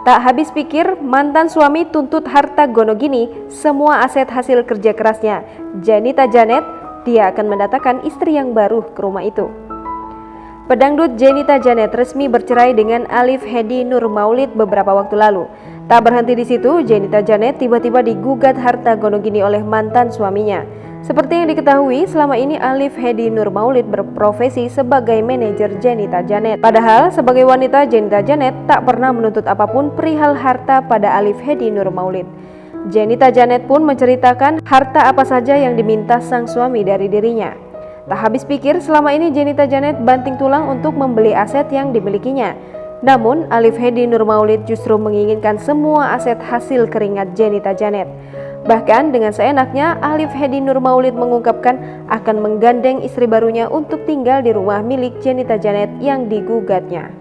Tak habis pikir, mantan suami tuntut harta Gonogini, semua aset hasil kerja kerasnya. Janita Janet, dia akan mendatangkan istri yang baru ke rumah itu. Pedangdut Janita Janet resmi bercerai dengan Alif Hedi Nur Maulid beberapa waktu lalu. Tak berhenti di situ, Janita Janet tiba-tiba digugat harta Gonogini oleh mantan suaminya. Seperti yang diketahui, selama ini Alif Hedi Nur Maulid berprofesi sebagai manajer Janita Janet. Padahal sebagai wanita, Janita Janet tak pernah menuntut apapun perihal harta pada Alif Hedi Nur Maulid. Janita Janet pun menceritakan harta apa saja yang diminta sang suami dari dirinya. Tak habis pikir, selama ini Janita Janet banting tulang untuk membeli aset yang dimilikinya. Namun, Alif Hedi Nur Maulid justru menginginkan semua aset hasil keringat Janita Janet. Bahkan dengan seenaknya, Alif Hedi Nur Maulid mengungkapkan akan menggandeng istri barunya untuk tinggal di rumah milik Janita Janet yang digugatnya.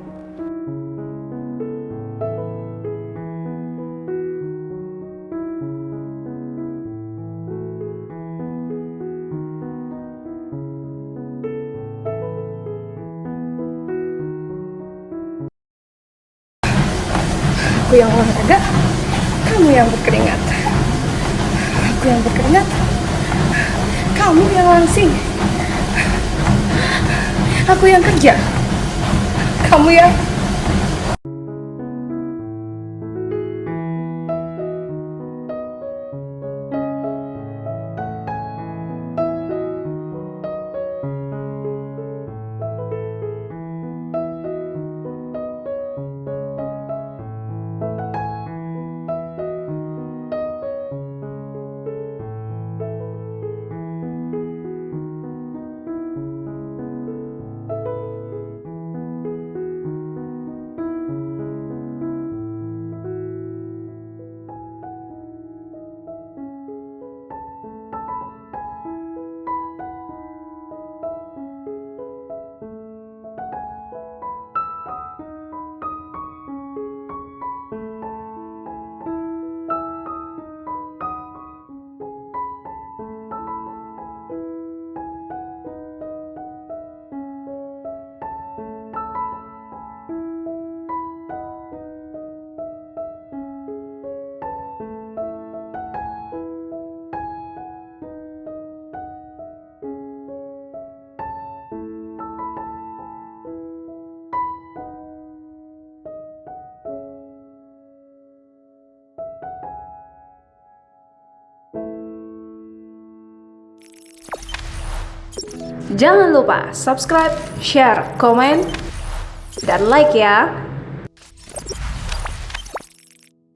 Aku yang olahraga, kamu yang berkeringat. Aku yang berkeringat, kamu yang langsing. Aku yang kerja, kamu yang... Jangan lupa subscribe, share, komen, dan like ya.